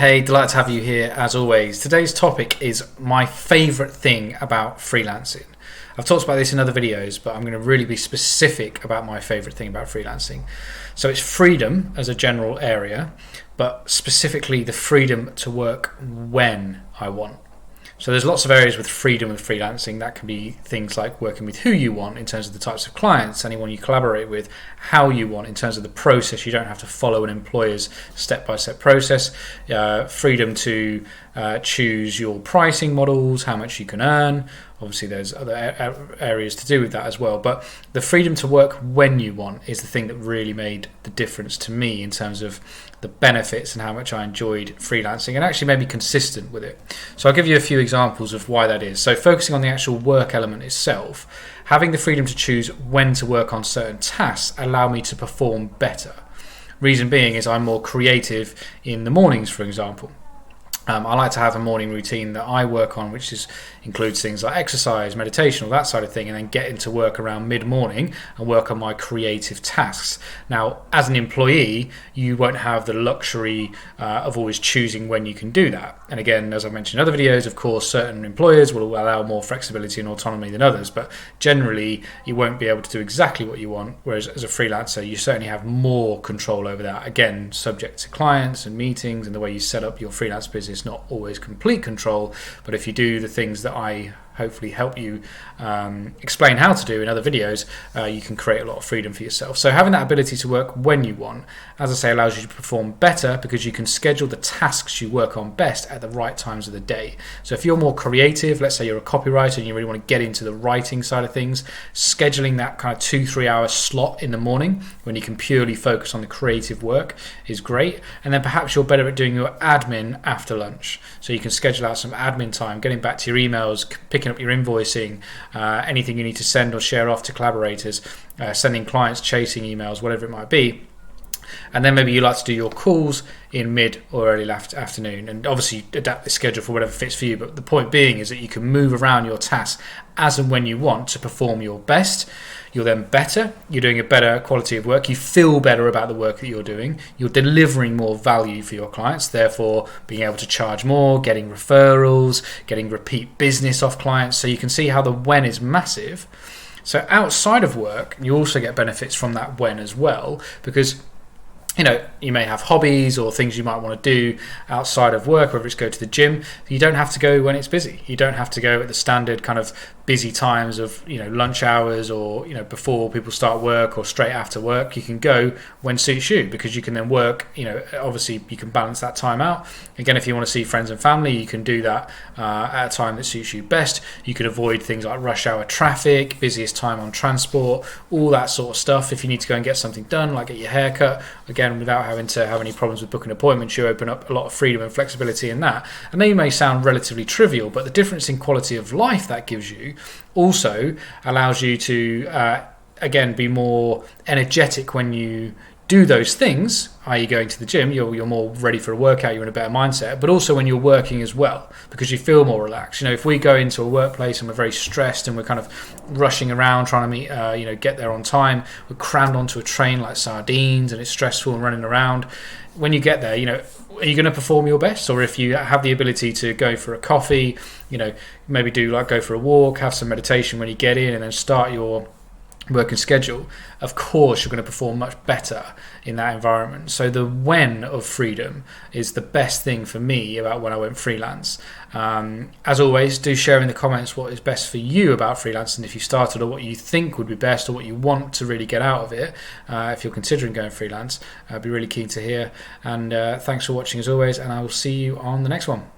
Hey, delighted to have you here as always. Today's topic is my favourite thing about freelancing. I've talked about this in other videos, but I'm going to really be specific about my favourite thing about freelancing. So it's freedom as a general area, but specifically the freedom to work when I want. So there's lots of areas with freedom with freelancing. That can be things like working with who you want in terms of the types of clients, anyone you collaborate with, how you want in terms of the process. You don't have to follow an employer's step-by-step process. Freedom to choose your pricing models, how much you can earn. Obviously there's other areas to do with that as well, but the freedom to work when you want is the thing that really made the difference to me in terms of the benefits and how much I enjoyed freelancing and actually made me consistent with it. So I'll give you a few examples of why that is. So focusing on the actual work element itself, having the freedom to choose when to work on certain tasks allow me to perform better. Reason being is I'm more creative in the mornings, for example. I like to have a morning routine that I work on, which includes things like exercise, meditation, all that side of thing, and then get into work around mid-morning and work on my creative tasks. Now, as an employee, you won't have the luxury of always choosing when you can do that. And again, as I've mentioned in other videos, of course, certain employers will allow more flexibility and autonomy than others, but generally, you won't be able to do exactly what you want, whereas as a freelancer, you certainly have more control over that. Again, subject to clients and meetings and the way you set up your freelance business. It's not always complete control, but if you do the things that I hopefully help you explain how to do in other videos, you can create a lot of freedom for yourself. So having that ability to work when you want, as I say, allows you to perform better because you can schedule the tasks you work on best at the right times of the day. So if you're more creative, let's say you're a copywriter and you really want to get into the writing side of things, scheduling that kind of 2-3 hour slot in the morning when you can purely focus on the creative work is great. And then perhaps you're better at doing your admin after lunch. So you can schedule out some admin time, getting back to your emails, picking up your invoicing, anything you need to send or share off to collaborators, sending clients chasing emails, whatever it might be. And then maybe you like to do your calls in mid or early afternoon, and obviously adapt the schedule for whatever fits for you. But the point being is that you can move around your tasks as and when you want to perform your best. You're then better, you're doing a better quality of work, you feel better about the work that you're doing, you're delivering more value for your clients, therefore being able to charge more, getting referrals, getting repeat business off clients. So you can see how the when is massive. So outside of work, you also get benefits from that when as well, because you may have hobbies or things you might want to do outside of work, whether it's go to the gym. You don't have to go when it's busy. You don't have to go at the standard kind of busy times of lunch hours or before people start work or straight after work. You can go when suits you because you can then work. Obviously you can balance that time out. Again, if you want to see friends and family, you can do that at a time that suits you best. You can avoid things like rush hour traffic, busiest time on transport, all that sort of stuff. If you need to go and get something done, like get your hair cut, again, without having to have any problems with booking appointments, you open up a lot of freedom and flexibility in that. And they may sound relatively trivial, but the difference in quality of life that gives you also allows you to, again, be more energetic when you do those things, i.e. going to the gym, you're more ready for a workout, you're in a better mindset, but also when you're working as well, because you feel more relaxed. If we go into a workplace and we're very stressed and we're kind of rushing around trying to meet, get there on time, we're crammed onto a train like sardines and it's stressful and running around. When you get there, are you going to perform your best? Or if you have the ability to go for a coffee, maybe go for a walk, have some meditation when you get in and then start your working schedule, of course you're going to perform much better in that environment. So the when of freedom is the best thing for me about when I went freelance. As always, do share in the comments what is best for you about freelancing if you started, or what you think would be best, or what you want to really get out of it. If you're considering going freelance, I'd be really keen to hear. And thanks for watching as always, and I will see you on the next one.